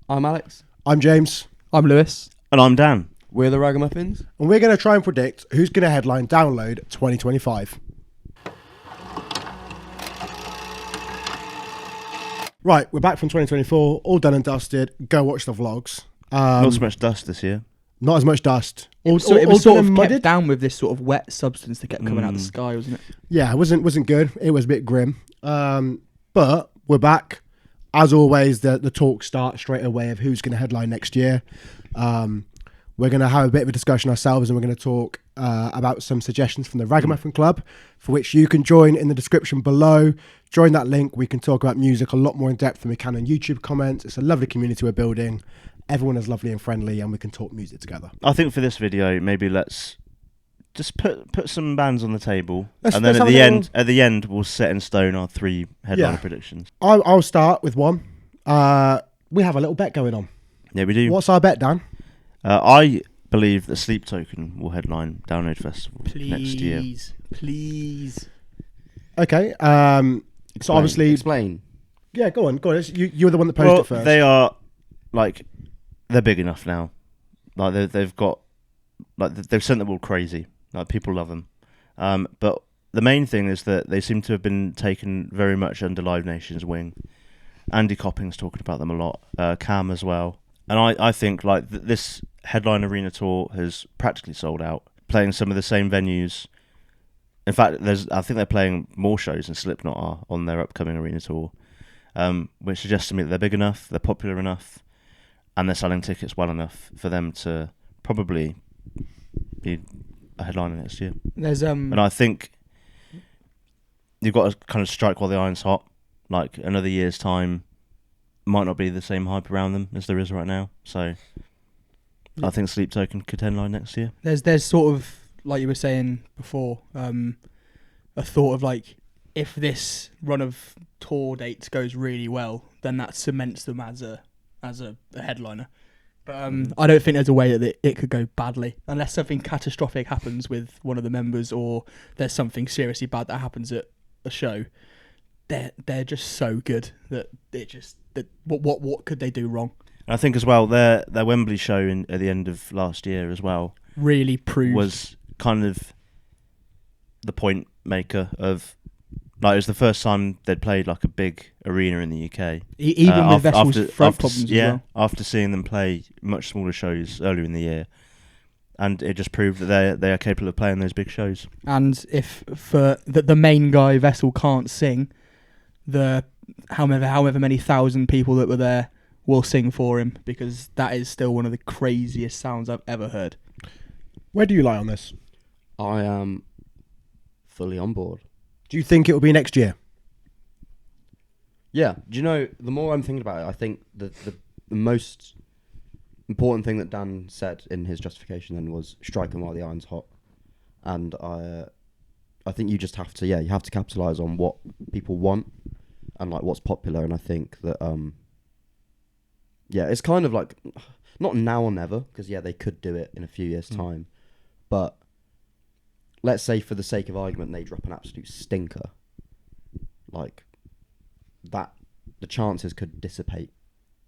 I'm Alex. I'm James. I'm Lewis. And I'm Dan. We're the Ragamuffins. And we're going to try and predict who's going to headline Download 2025. Right, we're back from 2024, all done and dusted. Go watch the vlogs. Not so much dust this year. Not as much dust. It was all sort done of and kept mudded. down with this sort of wet substance that kept coming out of the sky, wasn't it? Yeah, it wasn't good. It was a bit grim. But we're back. As always, the talk starts straight away of who's going to headline next year. We're going to have a bit of a discussion ourselves, and we're going to talk about some suggestions from the Ragamuffin Club, for which you can join in the description below. Join that link. We can talk about music a lot more in depth than we can on YouTube comments. It's a lovely community we're building. Everyone is lovely and friendly, and we can talk music together. I think for this video, maybe let's just put some bands on the table, Let's and then have at the end, we'll set in stone our 3 headliner predictions. I'll start with one. We have a little bet going on. Yeah, we do. What's our bet, Dan? I believe that Sleep Token will headline Download Festival next year. Please. Okay. So obviously, Explain. yeah. Go on. You were the one that posed it first. They are they're big enough now. Like they've got they've sent the world crazy. Like people love them. But the main thing is that they seem to have been taken very much under Live Nation's wing. Andy Copping's talking about them a lot. Cam as well. And I think this headline arena tour has practically sold out, playing some of the same venues. In fact, I think they're playing more shows than Slipknot are on their upcoming arena tour, which suggests to me that they're big enough, they're popular enough, and they're selling tickets well enough for them to probably be a headliner next year. There's And I think you've got to kind of strike while the iron's hot. Like another year's time might not be the same hype around them as there is right now. So I think Sleep Token could headline next year. There's sort of, like you were saying before, a thought of if this run of tour dates goes really well, then that cements them as a headliner. But I don't think there's a way that it could go badly unless something catastrophic happens with one of the members, or there's something seriously bad that happens at a show. They're just so good that what could they do wrong? And I think as well their Wembley show at the end of last year as well Really proved was kind of the point maker of it was the first time they'd played a big arena in the UK. Even with Vessel's throat problems as well. After seeing them play much smaller shows earlier in the year. And it just proved that they are capable of playing those big shows. And if for the main guy Vessel can't sing, the however many thousand people that were there will sing for him, because that is still one of the craziest sounds I've ever heard. Where do you lie on this? I am fully on board. Do you think it will be next year? Yeah. Do you know, the more I'm thinking about it, I think the most important thing that Dan said in his justification then was striking while the iron's hot. And I think you just have to, you have to capitalise on what people want and what's popular. And I think that, it's kind of not now or never, because they could do it in a few years' time. But let's say for the sake of argument, they drop an absolute stinker. That, the chances could dissipate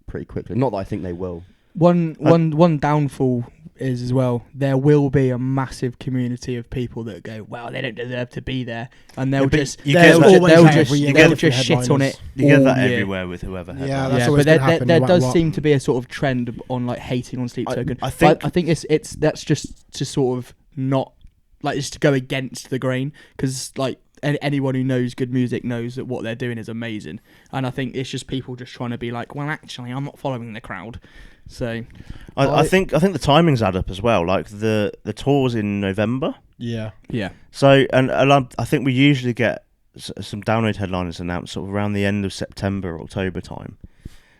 pretty quickly. Not that I think they will. One downfall is as well, there will be a massive community of people that go, well, they don't deserve to be there, and they'll just shit on it. You get that year. Everywhere with whoever headlines. Yeah, that's always going to happen. There no matter does what. seem to be a sort of trend on hating on Sleep Token. I think it's that's just to sort of not just to go against the grain, because anyone who knows good music knows that what they're doing is amazing, and I think it's just people just trying to be well, actually, I'm not following the crowd. So I think the timings add up as well. The tour's in November. Yeah. So and I think we usually get some Download headliners announced sort of around the end of September, October time.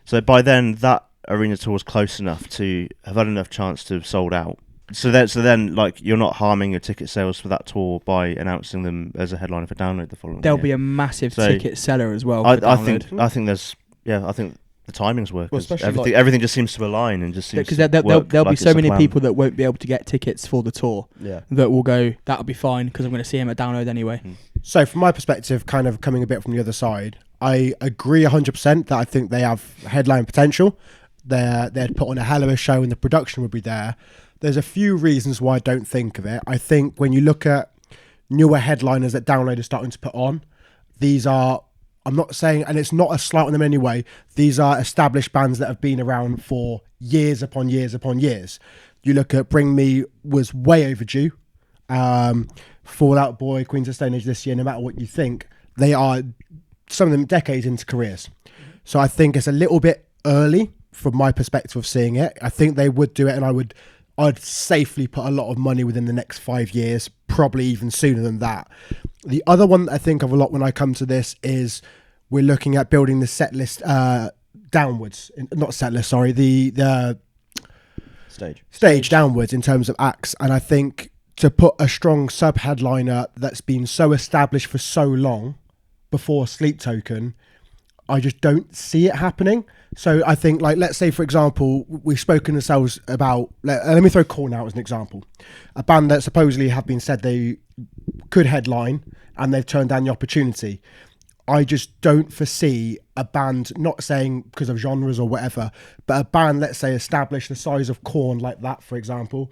So by then that arena tour is close enough to have had enough chance to have sold out. So then you're not harming your ticket sales for that tour by announcing them as a headliner for Download the following there'll year. be a massive ticket seller as well. I think the timings work. Well, everything just seems to align and just seems because to work. There'll be so many people that won't be able to get tickets for the tour. Yeah. That will go, that'll be fine because I'm going to see him at Download anyway. So from my perspective, kind of coming a bit from the other side, I agree 100% that I think they have headline potential. they'd put on a hell of a show and the production would be there. There's a few reasons why I don't think of it. I think when you look at newer headliners that Download is starting to put on, these are, I'm not saying, and it's not a slight on them anyway, these are established bands that have been around for years upon years upon years. You look at Bring Me was way overdue. Fall Out Boy, Queens of Stone Age this year, no matter what you think, they are, some of them, decades into careers. So I think it's a little bit early from my perspective of seeing it. I think they would do it, and I'd safely put a lot of money within the next 5 years, probably even sooner than that. The other one that I think of a lot when I come to this is we're looking at building the set list downwards. Not set list, sorry, the stage downwards in terms of acts. And I think to put a strong sub-headliner that's been so established for so long before Sleep Token, I just don't see it happening. So I think, like, let's say, for example, we've spoken ourselves about, let me throw Korn out as an example. A band that supposedly have been said they could headline and they've turned down the opportunity. I just don't foresee a band, not saying because of genres or whatever, but a band, let's say, established the size of Korn like that, for example,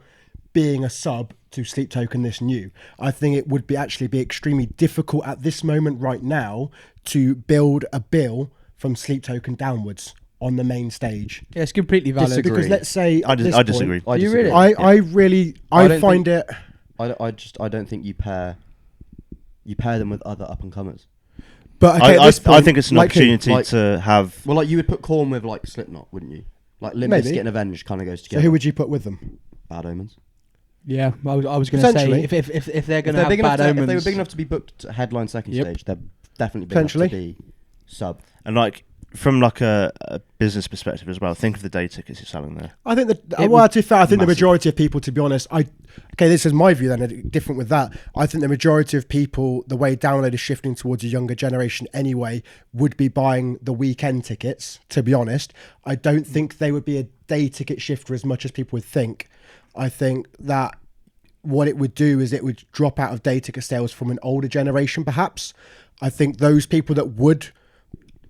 being a sub to Sleep Token this new. I think it would be extremely difficult at this moment right now to build a bill from Sleep Token downwards on the main stage. Yeah, it's completely valid. Disagree. Because let's say I disagree. Do you really? I find it. I don't think you pair them with other up and comers. But okay, I think it's an like opportunity to have. Well, like you would put Korn with like Slipknot, wouldn't you? Like Limp Bizkit and Avenged kind of goes So together. who would you put with them? Bad Omens. Yeah, I was going to say if they're going to have Bad Omens, if they were big enough to be booked to headline second stage, they're definitely big enough to be sub. And like from like a business perspective as well, think of the day tickets you're selling there. I think that, to be fair, I think the majority of people, to be honest, this is my view then, different with that. I think the majority of people, the way Download is shifting towards a younger generation anyway, would be buying the weekend tickets, to be honest. I don't think they would be a day ticket shifter as much as people would think. I think that what it would do is it would drop out of day ticket sales from an older generation, perhaps. I think those people that would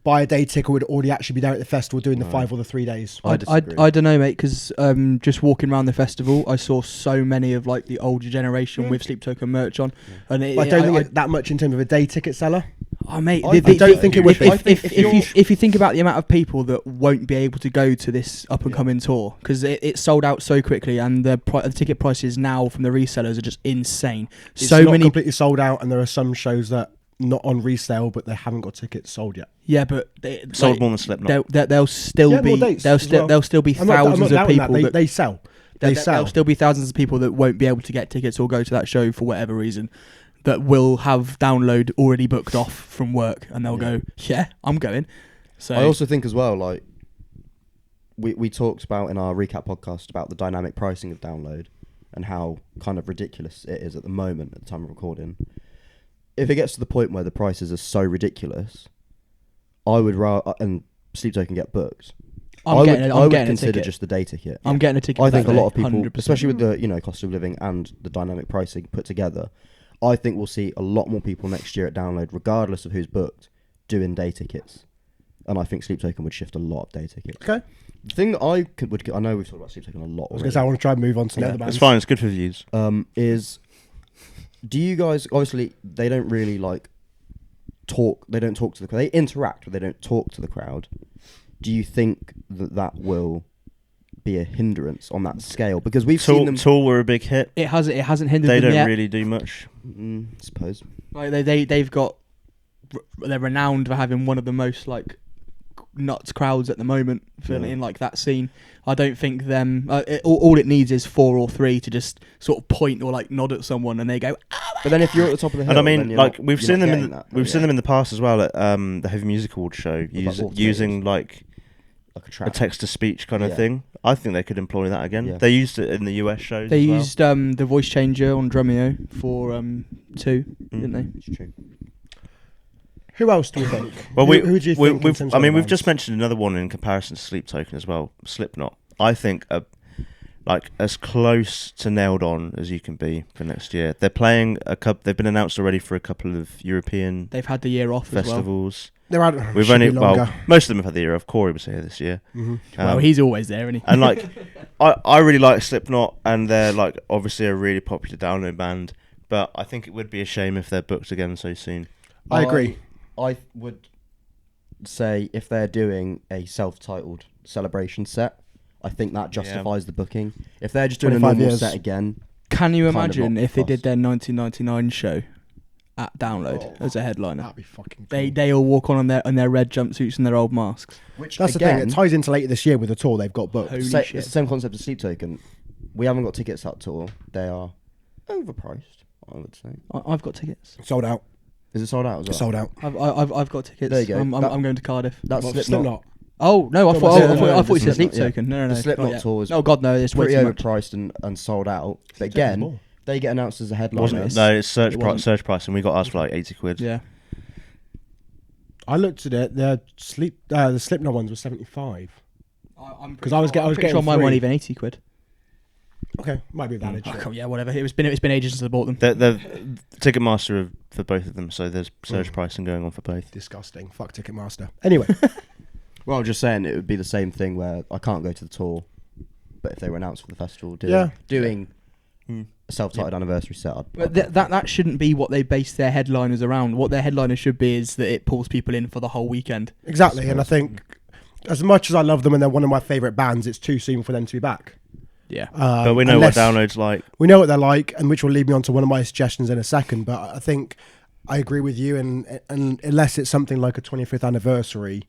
buy a day ticket would already actually be there at the festival doing the 5 or the 3 days. I don't know, mate, because just walking around the festival, I saw so many of like the older generation with Sleep Token merch on, and I don't think it's that much in terms of a day ticket seller. Oh, mate, I don't think it would be. If you think about the amount of people that won't be able to go to this up and coming tour, because it sold out so quickly, and the ticket prices now from the resellers are just insane. It's so not many completely sold out, and there are some shows that not on resale, but they haven't got tickets sold yet. Yeah, but Sold more than Slipknot. There'll still be there'll still be thousands of people that. They sell. There'll still be thousands of people that won't be able to get tickets or go to that show for whatever reason, that will have Download already booked off from work, and they'll go, yeah, I'm going. So I also think as well, like we talked about in our recap podcast about the dynamic pricing of Download and how kind of ridiculous it is at the moment at the time of recording. If it gets to the point where the prices are so ridiculous, I would rather, and Sleep Token get booked. I would consider just the day ticket. I'm getting a ticket. I think a lot of people, 100%. especially with the cost of living and the dynamic pricing put together, I think we'll see a lot more people next year at Download, regardless of who's booked, doing day tickets. And I think Sleep Token would shift a lot of day tickets. Okay. The thing that I know we've talked about Sleep Token a lot. I was going to say I want to try and move on to the other bands. It's fine. It's good for views. Do you guys, obviously they don't really like talk, they don't talk to the crowd, they interact but they don't talk to the crowd. Do you think that will be a hindrance on that scale? Because we've seen them. Tool were a big hit. It hasn't hindered they them yet. don't really do much. I suppose. Like they're renowned for having one of the most like nuts crowds at the moment in like that scene. I don't think them all it needs is 4 or 3 to just sort of point or like nod at someone and they go, oh, but then if you're at the top of the hill, and I mean, like we've seen them in them in the past as well at the Heavy Music Awards show, using like a text to speech kind of thing. I think they could employ that again. They used it in the US shows. They used the voice changer on Drumeo for 2, didn't they? It's true. Who else do you think? Well, who do you think? we've just mentioned another one in comparison to Sleep Token as well, Slipknot. I think like as close to nailed on as you can be for next year. They're playing a couple. They've been announced already for a couple of European They've had the year off festivals. They're out. We've only most of them have had the year off. Corey was here this year. Well, he's always there, isn't he? And like, I really like Slipknot, and they're like obviously a really popular download band. But I think it would be a shame if they're booked again so soon. I agree. I would say if they're doing a self-titled celebration set, I think that justifies the booking. If they're just doing a 25 normal years. set again, Can you kind of imagine not if they did fussed. their 1999 show at Download as a headliner? That'd be fucking cool. They all walk on their red jumpsuits and their old masks. which That's again, the thing. It ties into later this year with the tour they've got booked. Holy it's shit. the same concept as Sleep Token. We haven't got tickets that tour. They are overpriced, I would say. I've got tickets. Sold out. Is it sold out as well? Sold out. I've got tickets. There you go. I'm going to Cardiff. That's What, Slipknot. Oh no! I No, thought no, I thought you said the Sleep Slipknot, Token. No, The not Slipknot yet. tour is Oh God, no! It's way pretty too much. overpriced and sold out. But Tickets again, more. they get announced as a headliner. Wasn't it's- it? No, it's surge it price. wasn't. Surge price, and we got ours for like 80 quid. Yeah. I looked at it. The Slipknot ones were 75. I'm 'Cause I was pretty getting sure mine weren't three. even 80 quid. Okay, might be valid. Oh, shit. cool, yeah, whatever. It's been ages since I bought them. The Ticketmaster are for both of them, so there's surge pricing going on for both. Disgusting. Fuck Ticketmaster. Anyway, Well, just saying it would be the same thing where I can't go to the tour, but if they were announced for the festival, doing a self-titled anniversary set, But that shouldn't be what they base their headliners around. What their headliners should be is that it pulls people in for the whole weekend. exactly. And I think, as much as I love them and they're one of my favourite bands, it's too soon for them to be back. Yeah. But we know unless- what downloads like. We know what they're like, and which will lead me on to one of my suggestions in a second. But I think I agree with you, and unless it's something like a 25th anniversary,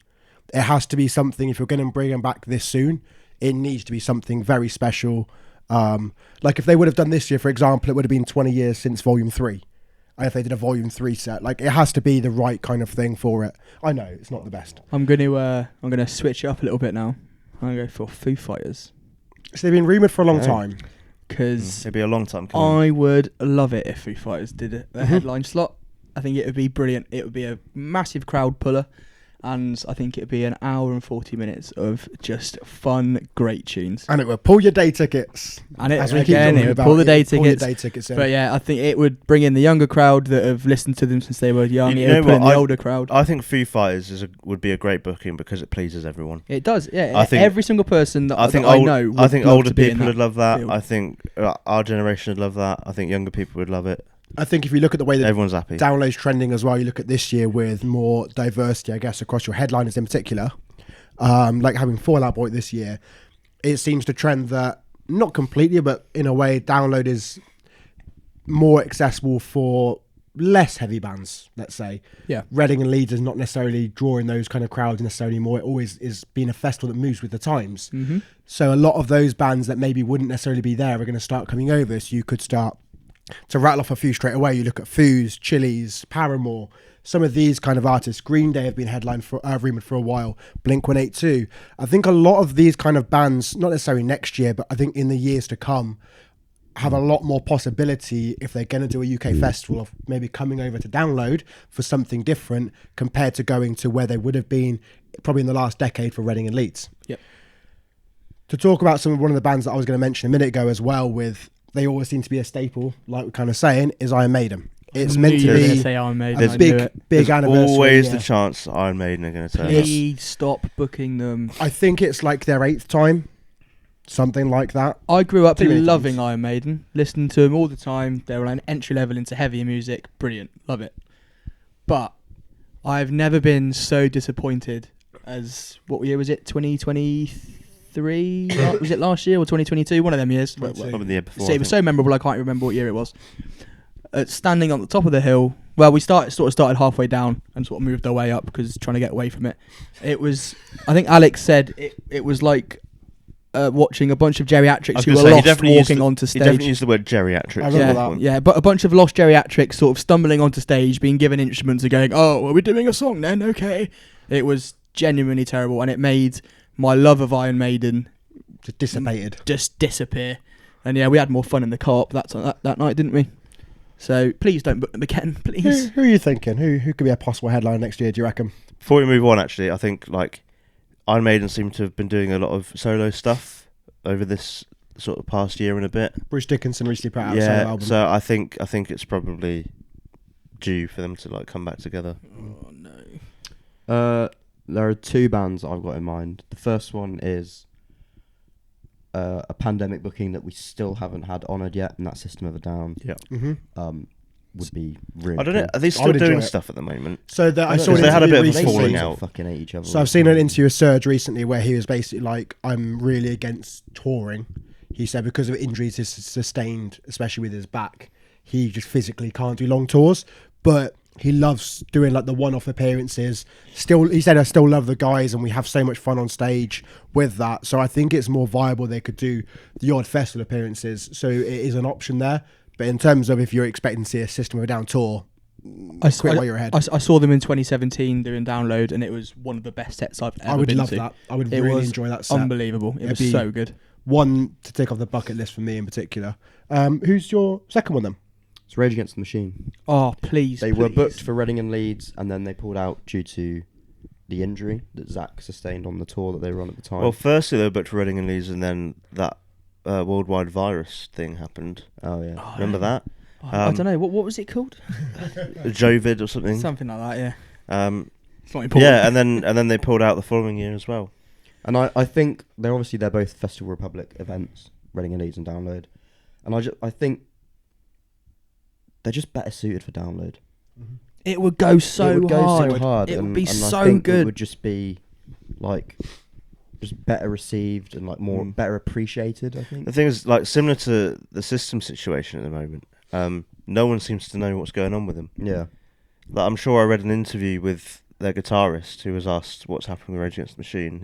it has to be something. If you're going to bring them back this soon, it needs to be something very special. Like if they would have done this year, for example, it would have been 20 years since Volume 3. And if they did a Volume 3 set, like it has to be the right kind of thing for it. I know it's not the best. I'm gonna switch it up a little bit now. I'm gonna go for Foo Fighters So they've been rumoured for a long Yeah. time. because It'd be a long time coming. I would love it if Foo Fighters did a headline slot. I think it would be brilliant. It would be a massive crowd puller, and I think it would be an hour and 40 minutes of just fun, great tunes. And it will pull your day tickets. And it As we keep again, talking it would about, pull the it day would pull your tickets. day tickets in. But yeah, I think it would bring in the younger crowd that have listened to them since they were young. You It know would put in what, the I- older crowd. I think Foo Fighters would be a great booking because it pleases everyone. It does, yeah. I think- every single person that I think that I know would I think love older to be in people that would love that. field. I think our generation would love that. I think younger people would love it. I think if you look at the way that Everyone's happy. downloads trending as well, you look at this year with more diversity, I guess, across your headliners in particular, like having Fall Out Boy this year, it seems to trend that, not completely, but in a way, download is more accessible for less heavy bands, let's say. Yeah. Reading and Leeds is not necessarily drawing those kind of crowds necessarily more. It always is being a festival that moves with the times. Mm-hmm. So a lot of those bands that maybe wouldn't necessarily be there are going to start coming over. So you could start to rattle off a few straight away. You look at Foos, Chili's, Paramore, some of these kind of artists. Green Day have been rumoured for a while. Blink-182. I think a lot of these kind of bands, not necessarily next year, but I think in the years to come, have a lot more possibility if they're going to do a UK festival of maybe coming over to Download for something different compared to going to where they would have been probably in the last decade for Reading and Leeds. Yep. To talk about one of the bands that I was going to mention a minute ago as well, with they always seem to be a staple, like we're kind of saying, is Iron Maiden. It's meant to you were gonna be say Iron Maiden. a I knew big it. There's anniversary. always yeah. the chance that Iron Maiden are going to turn up. Please stop booking them. I think it's like their 8th time, something like that. I grew up Too many loving times. Iron Maiden, listening to them all the time. They were an entry level into heavy music. Brilliant. Love it. But I've never been so disappointed as, what year was it? 2023? Was it last year or 2022? One of them years. Probably the year before. So I it was think. so memorable, I can't remember what year it was. Standing on the top of the hill. Well, we started halfway down and sort of moved our way up because trying to get away from it. It was, I think Alex said it was like watching a bunch of I geriatrics was who gonna were say, he lost definitely used walking the- onto He definitely stage. used the word geriatrics. I remember Yeah, that. yeah, but a bunch of lost geriatrics sort of stumbling onto stage, being given instruments and going, "Oh, are we doing a song then? Okay." It was genuinely terrible, and it made my love of Iron Maiden Just dissipated. just disappear. And yeah, we had more fun in the co-op that night, didn't we? So please don't book them again, please. Who are you thinking? Who could be a possible headline next year, do you reckon? Before we move on, actually, I think like Iron Maiden seem to have been doing a lot of solo stuff over this sort of past year and a bit. Bruce Dickinson recently put out a solo Yeah, album. so I think it's probably due for them to like come back together. Oh no. There are two bands I've got in mind. The first one is a pandemic booking that we still haven't had honoured yet, and that's System of a Down. Yeah. Would be really. I don't know. cool. Are they I still would enjoy doing it. stuff at the moment? So I saw Because an they had a interview bit of a recently. falling They out. fucking hate each other. So I've seen an interview with Serge recently where he was basically like, I'm really against touring. He said because of injuries he's sustained, especially with his back, he just physically can't do long tours. But he loves doing like the one-off appearances. Still, he said, I still love the guys and we have so much fun on stage with that. So I think it's more viable they could do the odd festival appearances. So it is an option there. But in terms of if you're expecting to see a System of a Down tour, quit while you're ahead. I saw them in 2017 doing Download, and it was one of the best sets I've ever I would been love to. that. I would It really was enjoy that set. Unbelievable. It It'd was be so good. One to tick off the bucket list for me in particular. Who's your second one then? It's Rage Against the Machine. Oh, please. They were please. booked for Reading and Leeds, and then they pulled out due to the injury that Zach sustained on the tour that they were on at the time. Well, firstly they were booked for Reading and Leeds, and then that worldwide virus thing happened. oh yeah. Remember that? Oh, I don't know. What was it called? Jovid or something. Something like that, yeah. It's not important. Yeah, and then they pulled out the following year as well. And I think they're both Festival Republic events, Reading and Leeds and Download, and I think they're just better suited for Download. It would go so it would go hard. so hard. It would and be I so think good. It would just be like just better received and like more better appreciated. I think. The thing is, like, similar to the System situation at the moment, no one seems to know what's going on with them. Yeah. Like, I'm sure I read an interview with their guitarist who was asked what's happening with Rage Against the Machine.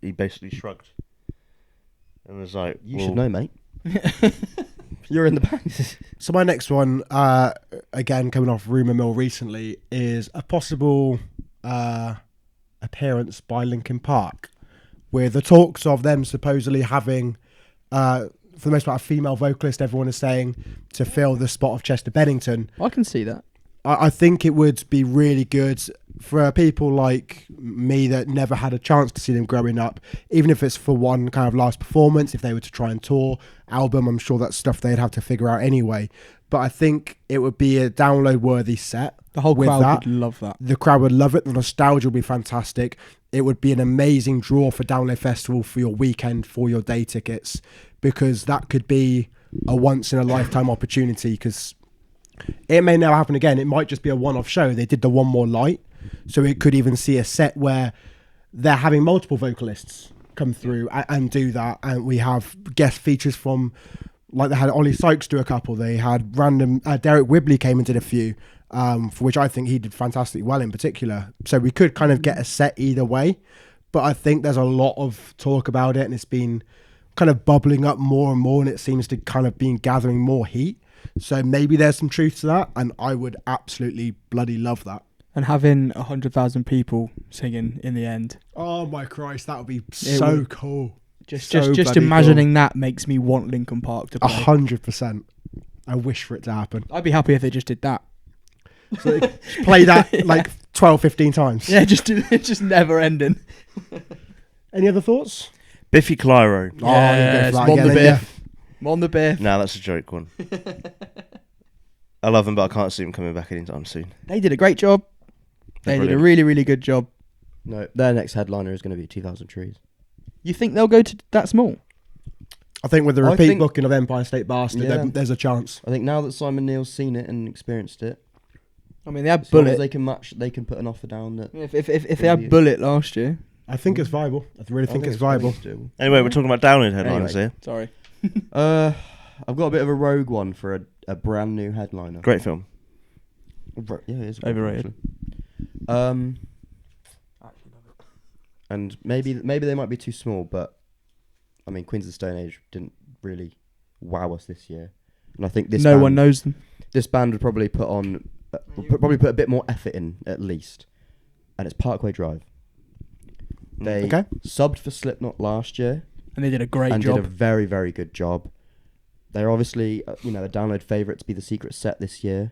He basically shrugged and was like, You well, should know, mate. You're in the band. So my next one, again coming off Rumour Mill recently, is a possible appearance by Linkin Park, with the talks of them supposedly having, for the most part, a female vocalist. Everyone is saying to fill the spot of Chester Bennington. I can see that. I think it would be really good for people like me that never had a chance to see them growing up, even if it's for one kind of last performance. If they were to try and tour album, I'm sure that's stuff they'd have to figure out anyway. But I think it would be a download worthy set. The whole with crowd that. would love that. The crowd would love it. The nostalgia would be fantastic. It would be an amazing draw for Download Festival for your weekend, for your day tickets, because that could be a once in a lifetime opportunity, because it may never happen again. It might just be a one-off show. They did the One More Light, so it could even see a set where they're having multiple vocalists come through and do that. And we have guest features from, like they had Ollie Sykes do a couple. They had random, Derek Whibley came and did a few, for which I think he did fantastically well in particular. So we could kind of get a set either way. But I think there's a lot of talk about it, and it's been kind of bubbling up more and more, and it seems to kind of been gathering more heat. So maybe there's some truth to that, and I would absolutely bloody love that. And having 100,000 people singing in the end. Oh my Christ, that would be would- cool. Just So just bloody imagining that makes me want Linkin Park to play. 100%. I wish for it to happen. I'd be happy if they just did that. So just play that like 12, 15 times. Yeah, just never ending. Any other thoughts? Biffy Clyro. Oh, you go for that Mon again, the then, yeah. Biff. Mon the Biff. No, that's a joke one. I love them, but I can't see them coming back anytime soon. They did a great job. They did a Brilliant. really, really good job. No, their next headliner is going to be 2,000 Trees. You think they'll go to that small? I think with the I repeat think- booking of Empire State Bastard, Yeah. there's a chance. I think now that Simon Neil's seen it and experienced it, I mean, they had as long as Bullet. they can match, they can put an offer down that. If they had Bullet last year. I think it's viable. I really think it's I viable. doable. Anyway, we're talking about download headliners Anyway. Sorry. I've got a bit of a rogue one for a brand new headliner. here. Great film. Yeah, it is a great Overrated. film, actually. And maybe they might be too small, but I mean, Queens of the Stone Age didn't really wow us this year, and I think No one knows them. this band would probably put a bit more effort in at least, and it's Parkway Drive. They Okay. subbed for Slipknot last year And they did a great and job. did a very, very good job. They're obviously, the download favourite to be the Secret Set this year.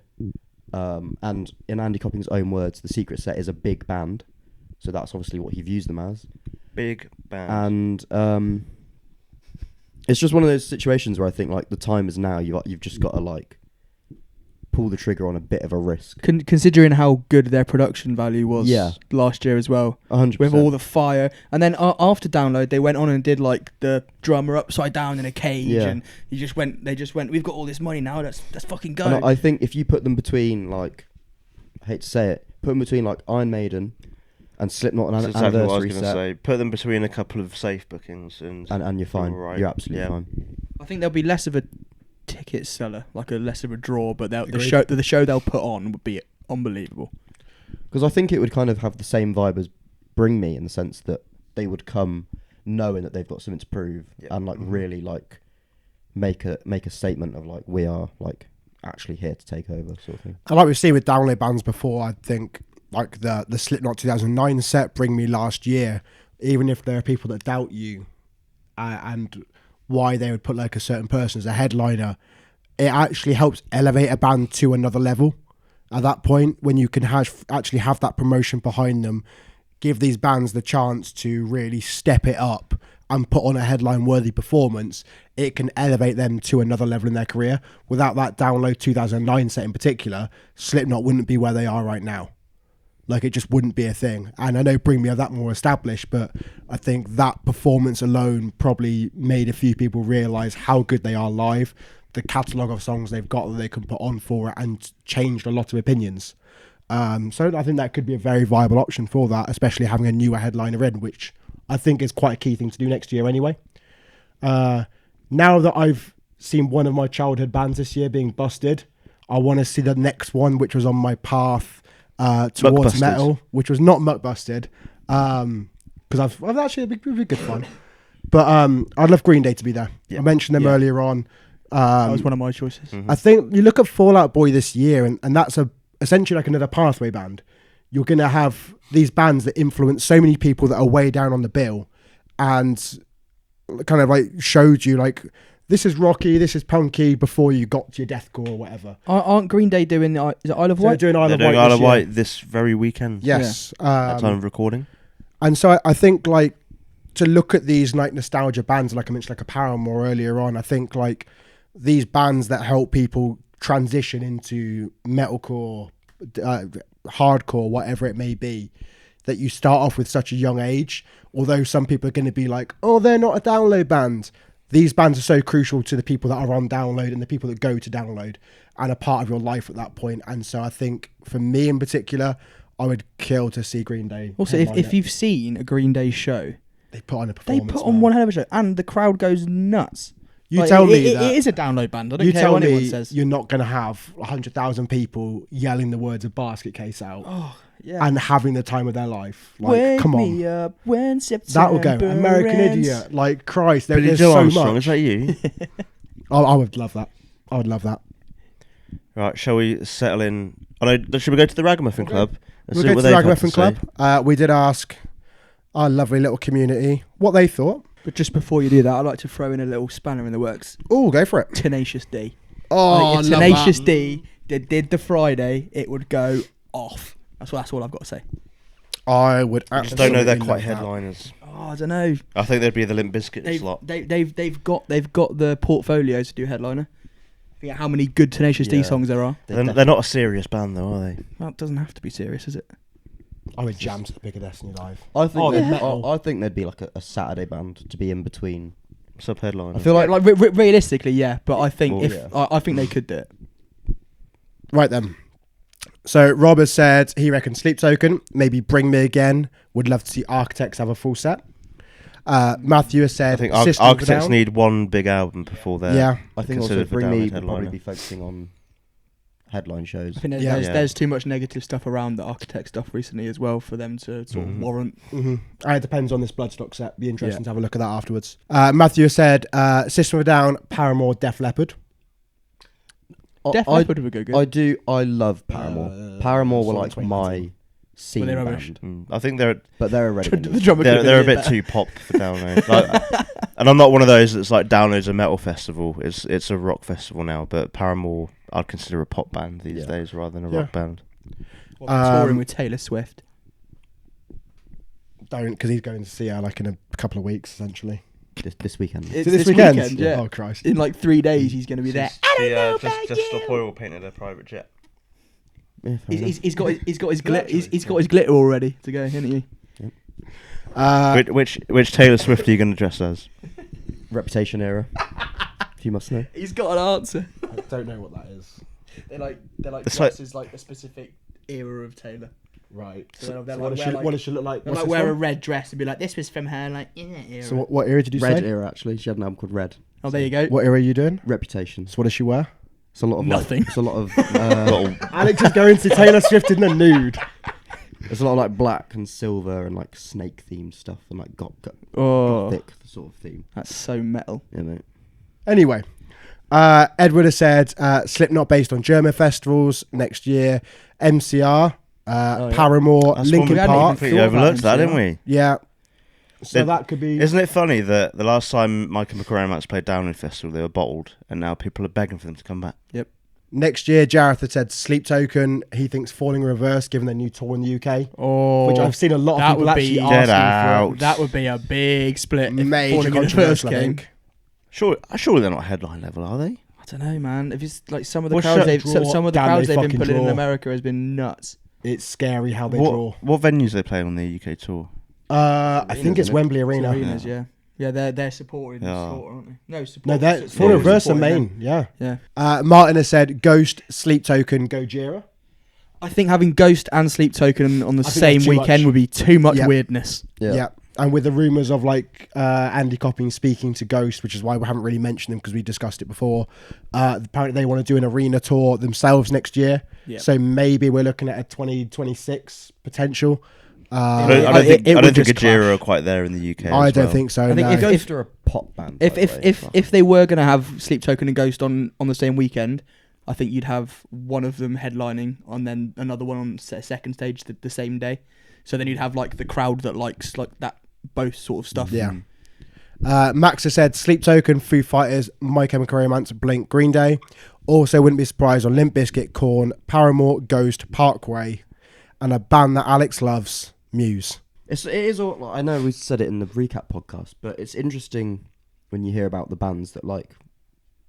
And in Andy Copping's own words, the Secret Set is a big band. So that's obviously what he views them as. Big band. And It's just one of those situations where I think like the time is now. You've just got to like pull the trigger on a bit of a risk. Considering how good their production value was Yeah. last year as well, 100%. with all the fire, and then after Download they went on and did like the drummer upside down in a cage, Yeah. and they just went. We've got all this money now. Let's fucking go. And I think if you put them between like, I hate to say it, put them between like Iron Maiden and Slipknot and That's exactly what I was Anniversary going to set, say. Put them between a couple of safe bookings and and you're fine. all right. You're absolutely Yeah. fine. I think there'll be less of a ticket seller, like a less of a draw, but the Agreed. show they'll put on would be unbelievable. Because I think it would kind of have the same vibe as Bring Me in the sense that they would come knowing that they've got something to prove and like really like make a statement of like we are like actually here to take over sort of thing. And like we've seen with Download bands before, I think like the Slipknot 2009 set, Bring Me last year, even if there are people that doubt you and why they would put like a certain person as a headliner, it actually helps elevate a band to another level at that point when you can actually have that promotion behind them, give these bands the chance to really step it up and put on a headline worthy performance. It can elevate them to another level in their career. Without that Download 2009 set in particular, Slipknot wouldn't be where they are right now. Like, it just wouldn't be a thing. And I know Bring Me are that more established, but I think that performance alone probably made a few people realise how good they are live, the catalogue of songs they've got that they can put on for it, and changed a lot of opinions. So I think that could be a very viable option for that, especially having a newer headliner in, which I think is quite a key thing to do next year anyway. Now that I've seen one of my childhood bands this year being busted, I want to see the next one, which was on my path towards Muckbusted. metal, which was not Muck Busted, because I've actually it'd be good fun. But I'd love Green Day to be there. Yeah. I mentioned them Yeah. earlier on. That was one of my choices. I think you look at Fall Out Boy this year, and that's essentially like another pathway band. You're going to have these bands that influence so many people that are way down on the bill, and kind of like showed you like, this is rocky, this is punky before you got to your deathcore or whatever. Aren't Green Day doing is it Isle of So they're Wight? doing Isle They're of doing Wight Isle this of year. Wight this very weekend. Yes. At time of recording. And so I think like to look at these like nostalgia bands, like I mentioned, like a Paramore earlier on, I think like these bands that help people transition into metalcore, hardcore, whatever it may be, that you start off with such a young age, although some people are going to be like, oh, they're not a Download band. These bands are so crucial to the people that are on Download and the people that go to Download and are part of your life at that point. And so I think for me in particular, I would kill to see Green Day. Also, headline if it. you've seen a Green Day show, They put on a they performance. put on man. one hell of a show, and the crowd goes nuts. You Like, tell it- me it- that. it is a Download band. I don't You care tell what anyone me says. you're not going to have 100,000 people yelling the words of Basket Case out Oh yeah. and having the time of their life. Like, Wake come on. me up when September That will go. American ends. Idiot. Like, Christ, Billy there's Joe so Armstrong, much. is that you? I would love that. I would love that. Right, shall we settle in? Should we go to the Ragamuffin Club? And We'll see go what to the they've had to Ragamuffin Club. say? We did ask our lovely little community what they thought. But just before you do that, I'd like to throw in a little spanner in the works. Oh, go for it. Tenacious D. Oh, Like, if Tenacious D did the Friday, it would go off. That's all I've got to say. I would I absolutely just don't know they're quite love that. headliners. Oh, I don't know. I think they'd be the Limp Bizkit They've slot. they've got the portfolio to do headliner. Think how many good Tenacious D Yeah. songs there are. They're not a serious band, though, are they? Well, it doesn't have to be serious, is it? I would jam to the Bigger Destiny live. I think Oh, they'd, yeah. metal. I think they'd be like a Saturday band to be in between. Sub-headliner. I feel like Realistically, yeah. But I think Well, if yeah. I think they could do it. Right then. So Rob has said he reckons Sleep Token, maybe Bring Me Again. Would love to see Architects have a full set. Matthew has said I think System of a Architects Down. need one big album before they're Yeah. I think also considered for Bring Me Download would probably headliner. be focusing on headline shows. I think Yeah. there's too much negative stuff around the Architect stuff recently as well for them to sort of warrant. Mm-hmm. It depends on this Bloodstock set. Be interesting to have a look at that afterwards. Matthew has said System of a Down, Paramore, Def Leppard. Def Leppard would go good. I love Paramore. Paramore were like 2019. my scene Were they rubbish? band, I think they're but they're already. The drummer could have they're a been bit better. too pop for Download. Like, and I'm not one of those that's like Download's a metal festival. It's a rock festival now. But Paramore, I'd consider a pop band these Yeah. days rather than a Yeah. rock band. Touring with Taylor Swift. Don't, because he's going to see her like in a couple of weeks, essentially. this weekend. It's Is it this weekend? weekend, yeah. Oh Christ. In like 3 days, he's going to be there. Just stop oil painted a private jet. Yeah, fair enough. He's got his glitter all ready to go, isn't he? Which Taylor Swift are you going to dress as? Reputation era. If you must know. He's got an answer. I don't know what that is. They're like It's dresses like a specific era of Taylor. Right. So they're what, like, what does she look like? They What's like this wear a from? red dress and be like, this was from her, like in that era. So what era did you Red say? era, actually. She had an album called Red. Oh, there you go. What era are you doing? Reputation. So what does she wear? It's a lot of Nothing. Like, it's a lot of. Alex is going to Taylor Swift in the nude. There's a lot of like black and silver and like snake themed stuff and like Oh, gothic sort of theme. that's so metal. You know. Anyway, Edward has said Slipknot based on German festivals next year. MCR, yeah. Paramore, That's Linkin we hadn't Park. Completely thought about overlooked that, MCR. didn't we? Yeah. So It- that could be. Isn't it funny that the last time Mike and McCoy played Download Festival, they were bottled, and now people are begging for them to come back. Next year, Jareth had said Sleep Token. He thinks Falling Reverse, given their new tour in the UK, Oh, which I've seen a lot of that people would be- actually Get asking out. that would be a big split. for. If Major Falling Reverse controversial, I came. think. Surely they're not headline level, are they? I don't know, man. If it's like some of the Well, crowds shut- they've draw. some of the Damn, crowds they they've been fucking putting in draw. America has been nuts. It's scary how they draw. What venues are they playing on the UK tour? I think it's isn't it? Wembley It's Arena. arenas, yeah, they're supporting the Yeah. sport, aren't they? No, support. No, they're support- Falling Reverse are supporting them. main. Yeah. Yeah, Martin has said Ghost, Sleep Token, Gojira. I think having Ghost and Sleep Token on the I think same that's too weekend much. would be too much Yeah. weirdness. Yeah. And with the rumours of like Andy Copping speaking to Ghost, which is why we haven't really mentioned them because we discussed it before. Apparently they want to do an arena tour themselves next year. Yeah. So maybe we're looking at a 2026 potential. I it- don't it think would just Gojira clash. are quite there in the UK. I as don't well. think so. I think no. if Ghost are a pop band. by the way. If they were going to have Sleep Token and Ghost on the same weekend, I think you'd have one of them headlining and then another one on second stage the same day. So then you'd have like the crowd that likes like that both sort of stuff. Yeah. Max has said Sleep Token, Foo Fighters, My Chemical Romance, Blink, Green Day. Also wouldn't be surprised on Limp Bizkit, Korn, Paramore, Ghost, Parkway, and a band that Alex loves, Muse. It is all. Like, I know we said it in the recap podcast, but it's interesting when you hear about the bands that like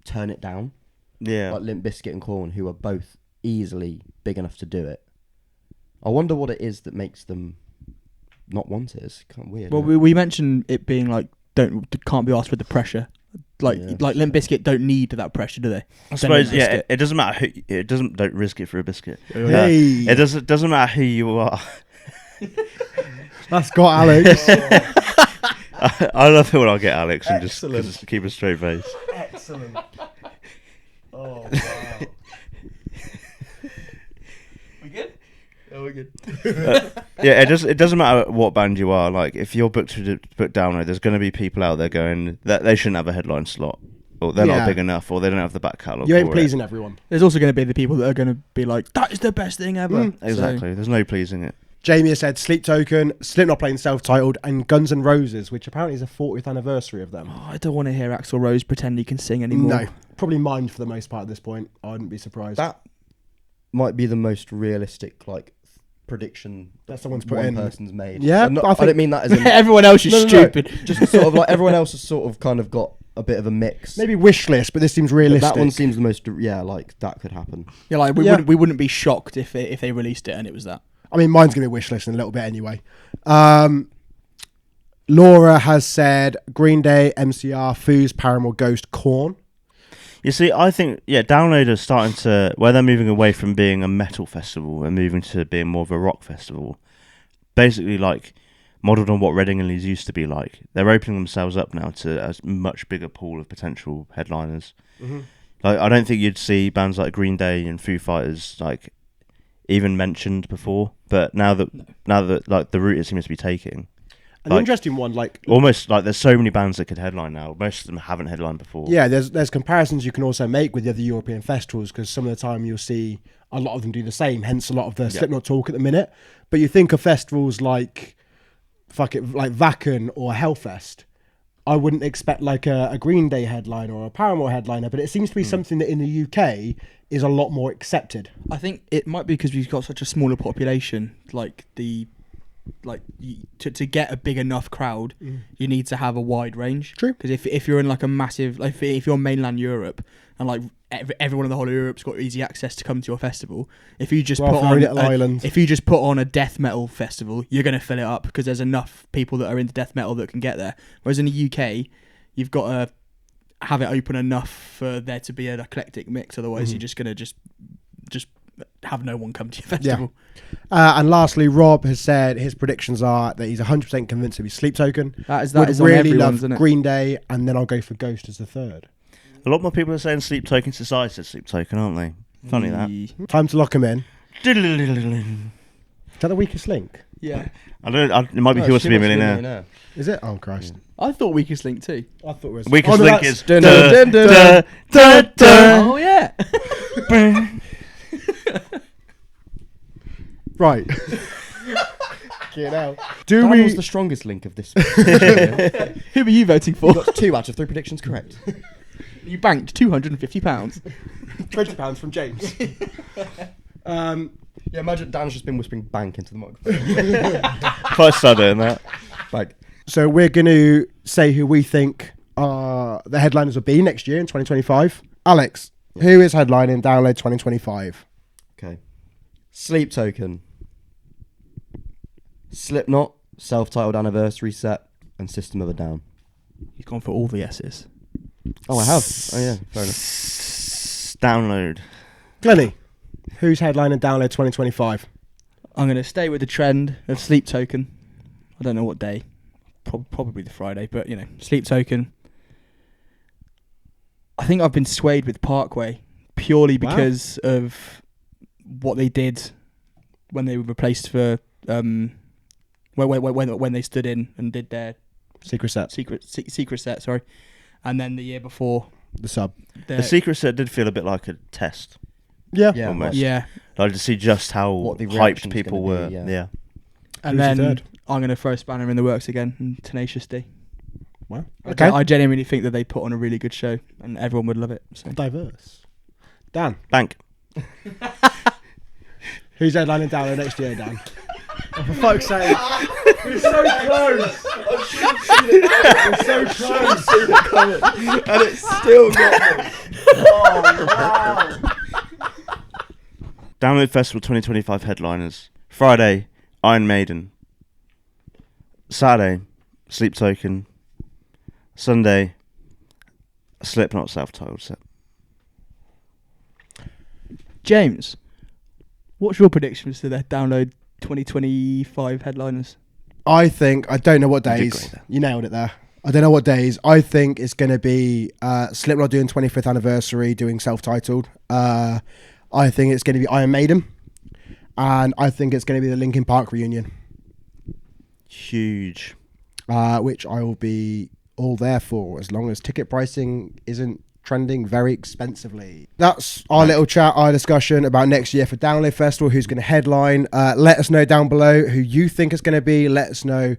turn it down, Yeah. like Limp Bizkit and Korn, who are both easily big enough to do it. I wonder what it is that makes them not want it. It's kind of weird. Well, isn't it? we mentioned it being like can't be asked with the pressure. Like Yeah. like Limp Bizkit don't need that pressure, do they? I suppose, Then yeah, biscuit. it doesn't matter who. It doesn't. Don't risk it for a biscuit. Hey, It doesn't matter who you are. that's got Alex. I love it when I get Alex and Excellent. just keep a straight face. Excellent. Oh, wow. We good? Oh, we're good. Yeah, it doesn't matter what band you are. Like if you're booked down, there's going to be people out there going that they shouldn't have a headline slot, or they're Yeah. not big enough, or they don't have the back catalogue. You ain't for pleasing everyone. There's also going to be the people that are going to be like, that is the best thing ever. Mm. it. Exactly. There's no pleasing it. Jamie has said Sleep Token, Slipknot playing self-titled, and Guns N' Roses, which apparently is a 40th anniversary of them. Oh, I don't want to hear Axl Rose pretend he can sing anymore. No, probably mine for the most part at this point. I wouldn't be surprised. That might be the most realistic like prediction That someone's put one in. person's made. Yeah, And not- I I, think- don't mean that as in Everyone else is No, no, no. stupid. just sort of like everyone else has sort of kind of got a bit of a mix. Maybe wish list, but this seems But realistic. that one seems the most. Yeah, like that could happen. Yeah, like Yeah. we wouldn't be shocked if they released it and it was that. I mean, mine's going to be wish list in a little bit anyway. Laura has said Green Day, MCR, Foos, Paramore, Ghost, Korn. You see, I think Download are starting to where they're moving away from being a metal festival and moving to being more of a rock festival. Basically, like modelled on what Reading and Leeds used to be like. They're opening themselves up now to a much bigger pool of potential headliners. Mm-hmm. Like, I don't think you'd see bands like Green Day and Foo Fighters like even mentioned before, but now that like the route it seems to be taking, An like, interesting one, like almost like there's so many bands that could headline now. Most of them haven't headlined before. yeah, there's comparisons you can also make with the other European festivals because some of the time you'll see a lot of them do the same. Hence, a lot of the Slipknot talk at the minute. But you think of festivals like like Wacken or Hellfest. I wouldn't expect like a Green Day headliner or a Paramore headliner, but it seems to be something that in the UK is a lot more accepted. I think it might be because we've got such a smaller population. Like the to get a big enough crowd, you need to have a wide range. True. Because if you're in like a massive, like if you're mainland Europe and like everyone in the whole of Europe's got easy access to come to your festival, if you just put on a death metal festival, you're going to fill it up because there's enough people that are into death metal that can get there. Whereas in the UK, you've got to have it open enough for there to be an eclectic mix. Otherwise, you're just going to just have no one come to your festival. And lastly, Rob has said his predictions are that he's 100% convinced he'll be Sleep Token. That is Would on really everyone's, love isn't it? Green Day, and then I'll go for Ghost as the third. A lot more people are saying Sleep Token since I said Sleep Token, aren't they? Funny that. Time to lock him in. I Is that the weakest link? Yeah. don't. It might be Who Wants to Be a Millionaire. Is it? Oh, Christ. I thought Weakest Link too. I thought it was... Weakest no, Link that's- is. Dun, dun, dun, dun, dun. Oh yeah. Right. Get out. Do Dan we... was the strongest link of this. Who were you voting for? Got 2 out of 3 predictions correct. You banked £250. £20 from James. Yeah, imagine Dan's just been whispering bank into the microphone. If I start doing that. Like, So we're going to say who we think the headliners will be next year in 2025. Alex, who is headlining Download 2025? okay. Sleep Token. Slipknot, self-titled anniversary set, and System of a Down. He's gone for all the S's. Oh, I have. Oh, yeah, fair enough. Download. Glennie, who's headlining Download 2025? I'm going to stay with the trend of Sleep Token. I don't know what day. Probably the Friday, but, Sleep Token. I think I've been swayed with Parkway purely because of what they did when they were replaced for... when they stood in and did their Secret set. secret set, sorry, and then the year before The sub. The secret set did feel a bit like a test. Yeah. Yeah, Almost. yeah, Like to see just how What the hyped reaction's people gonna were. be, Yeah. yeah. and Who's your then third? I'm going to throw a spanner in the works again and Tenacious D. Wow. Okay. Okay. I genuinely think that they put on a really good show and everyone would love it. So. Diverse. Dan, Bank. who's headlining Download next year, Dan? Oh, for fuck's sake. We're so close. We're so close. And it's still got me. Download Festival 2025 headliners. Friday, Iron Maiden. Saturday, Sleep Token. Sunday, Slipknot self-titled set. James, what's your predictions to the Download 2025 headliners? I don't know what You did days. great there. You nailed it there. I don't know what days. I think it's going to be Slipknot doing 25th anniversary, doing self-titled. I think it's going to be Iron Maiden. And I think it's going to be the Linkin Park reunion, Huge. which I will be all there for as long as ticket pricing isn't trending very expensively. That's our little chat, our discussion about next year for Download Festival, who's going to headline. Let us know down below who you think is going to be. Let us know,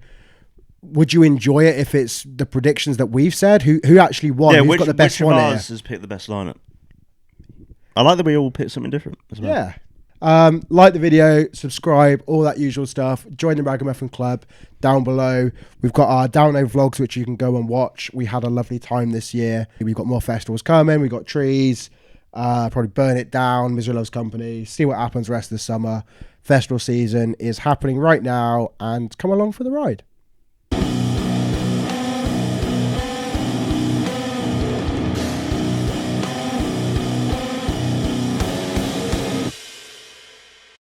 would you enjoy it if it's the predictions that we've said? Who actually won? Yeah, Who's which, got the best which one of here? ours has picked the best lineup? I like that we all picked something different as well. Yeah. Like the video, subscribe, all that usual stuff. Join the Ragamuffin Club down below. We've got our download vlogs, which you can go and watch. We had a lovely time this year. We've got more festivals coming. We've got Trees, probably Burn It Down, Misery Loves Company. See what happens the rest of the summer. Festival season is happening right now, and come along for the ride.